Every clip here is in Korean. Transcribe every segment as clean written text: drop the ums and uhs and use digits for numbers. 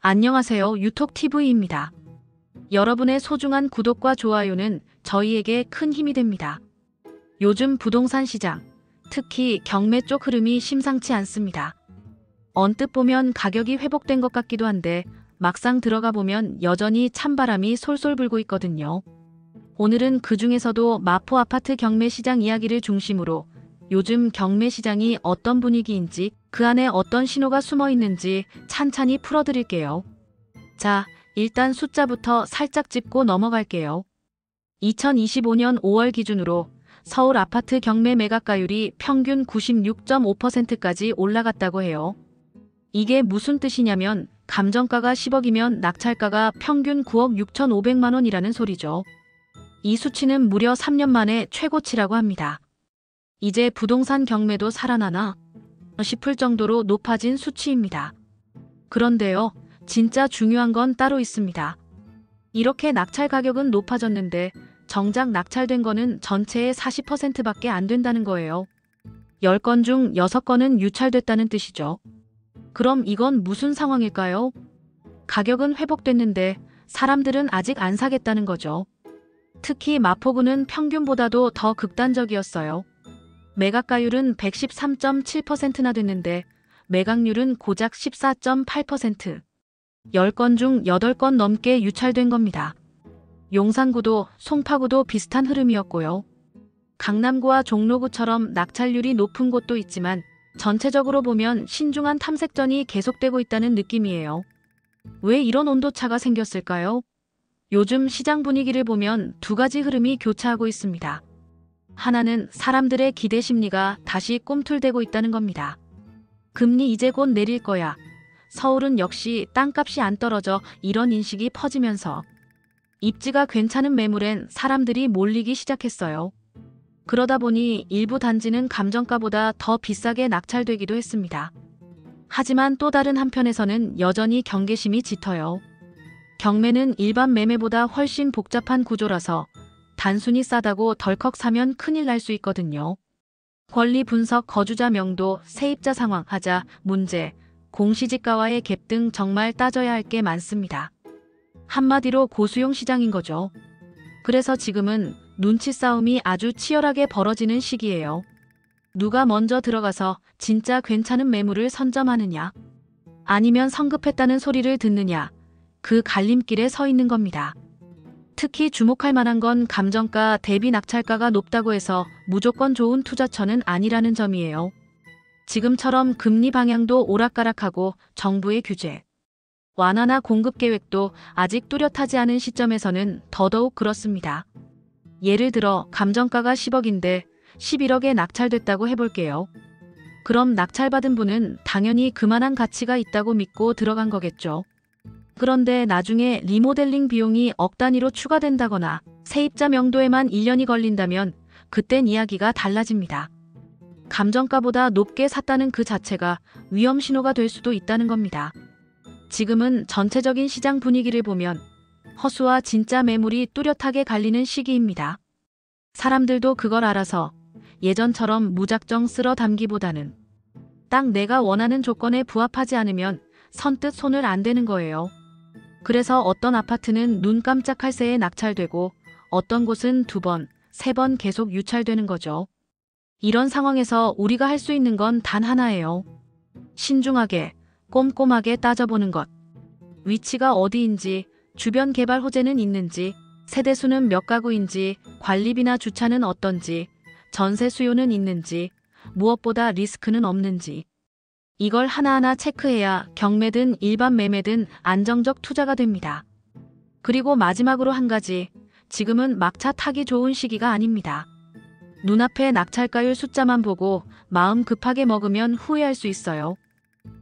안녕하세요. 유톡TV입니다. 여러분의 소중한 구독과 좋아요는 저희에게 큰 힘이 됩니다. 요즘 부동산 시장, 특히 경매 쪽 흐름이 심상치 않습니다. 언뜻 보면 가격이 회복된 것 같기도 한데 막상 들어가 보면 여전히 찬바람이 솔솔 불고 있거든요. 오늘은 그 중에서도 마포 아파트 경매 시장 이야기를 중심으로 요즘 경매 시장이 어떤 분위기인지 그 안에 어떤 신호가 숨어 있는지 찬찬히 풀어드릴게요. 자, 일단 숫자부터 살짝 짚고 넘어갈게요. 2025년 5월 기준으로 서울 아파트 경매 매각가율이 평균 96.5%까지 올라갔다고 해요. 이게 무슨 뜻이냐면 감정가가 10억이면 낙찰가가 평균 9억 6,500만 원이라는 소리죠. 이 수치는 무려 3년 만에 최고치라고 합니다. 이제 부동산 경매도 살아나나 싶을 정도로 높아진 수치입니다. 그런데요, 진짜 중요한 건 따로 있습니다. 이렇게 낙찰 가격은 높아졌는데 정작 낙찰된 거는 전체의 40%밖에 안 된다는 거예요. 10건 중 6건은 유찰됐다는 뜻이죠. 그럼 이건 무슨 상황일까요? 가격은 회복됐는데 사람들은 아직 안 사겠다는 거죠. 특히 마포구는 평균보다도 더 극단적이었어요. 매각가율은 113.7%나 됐는데 매각률은 고작 14.8%. 10건 중 8건 넘게 유찰된 겁니다. 용산구도 송파구도 비슷한 흐름이었고요. 강남구와 종로구처럼 낙찰률이 높은 곳도 있지만 전체적으로 보면 신중한 탐색전이 계속되고 있다는 느낌이에요. 왜 이런 온도차가 생겼을까요? 요즘 시장 분위기를 보면 두 가지 흐름이 교차하고 있습니다. 하나는 사람들의 기대 심리가 다시 꿈틀대고 있다는 겁니다. 금리 이제 곧 내릴 거야. 서울은 역시 땅값이 안 떨어져 이런 인식이 퍼지면서 입지가 괜찮은 매물엔 사람들이 몰리기 시작했어요. 그러다 보니 일부 단지는 감정가보다 더 비싸게 낙찰되기도 했습니다. 하지만 또 다른 한편에서는 여전히 경계심이 짙어요. 경매는 일반 매매보다 훨씬 복잡한 구조라서 단순히 싸다고 덜컥 사면 큰일 날 수 있거든요. 권리 분석, 거주자 명도, 세입자 상황, 하자, 문제, 공시지가와의 갭 등 정말 따져야 할 게 많습니다. 한마디로 고수용 시장인 거죠. 그래서 지금은 눈치 싸움이 아주 치열하게 벌어지는 시기예요. 누가 먼저 들어가서 진짜 괜찮은 매물을 선점하느냐, 아니면 성급했다는 소리를 듣느냐, 그 갈림길에 서 있는 겁니다. 특히 주목할 만한 건 감정가 대비 낙찰가가 높다고 해서 무조건 좋은 투자처는 아니라는 점이에요. 지금처럼 금리 방향도 오락가락하고 정부의 규제, 완화나 공급 계획도 아직 뚜렷하지 않은 시점에서는 더더욱 그렇습니다. 예를 들어 감정가가 10억인데 11억에 낙찰됐다고 해볼게요. 그럼 낙찰받은 분은 당연히 그만한 가치가 있다고 믿고 들어간 거겠죠. 그런데 나중에 리모델링 비용이 억 단위로 추가된다거나 세입자 명도에만 1년이 걸린다면 그땐 이야기가 달라집니다. 감정가보다 높게 샀다는 그 자체가 위험 신호가 될 수도 있다는 겁니다. 지금은 전체적인 시장 분위기를 보면 허수와 진짜 매물이 뚜렷하게 갈리는 시기입니다. 사람들도 그걸 알아서 예전처럼 무작정 쓸어 담기보다는 딱 내가 원하는 조건에 부합하지 않으면 선뜻 손을 안 대는 거예요. 그래서 어떤 아파트는 눈 깜짝할 새에 낙찰되고 어떤 곳은 2번, 3번 계속 유찰되는 거죠. 이런 상황에서 우리가 할 수 있는 건 단 하나예요. 신중하게, 꼼꼼하게 따져보는 것. 위치가 어디인지, 주변 개발 호재는 있는지, 세대수는 몇 가구인지, 관리비나 주차는 어떤지, 전세 수요는 있는지, 무엇보다 리스크는 없는지. 이걸 하나하나 체크해야 경매든 일반 매매든 안정적 투자가 됩니다. 그리고 마지막으로 한 가지, 지금은 막차 타기 좋은 시기가 아닙니다. 눈앞에 낙찰가율 숫자만 보고 마음 급하게 먹으면 후회할 수 있어요.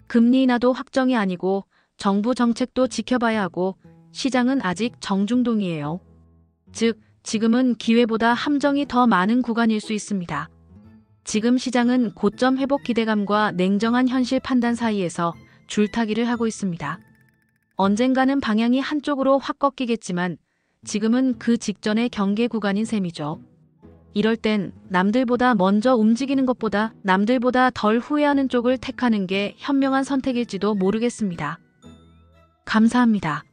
금리 인하도 확정이 아니고 정부 정책도 지켜봐야 하고 시장은 아직 정중동이에요. 즉, 지금은 기회보다 함정이 더 많은 구간일 수 있습니다. 지금 시장은 고점 회복 기대감과 냉정한 현실 판단 사이에서 줄타기를 하고 있습니다. 언젠가는 방향이 한쪽으로 확 꺾이겠지만 지금은 그 직전의 경계 구간인 셈이죠. 이럴 땐 남들보다 먼저 움직이는 것보다 남들보다 덜 후회하는 쪽을 택하는 게 현명한 선택일지도 모르겠습니다. 감사합니다.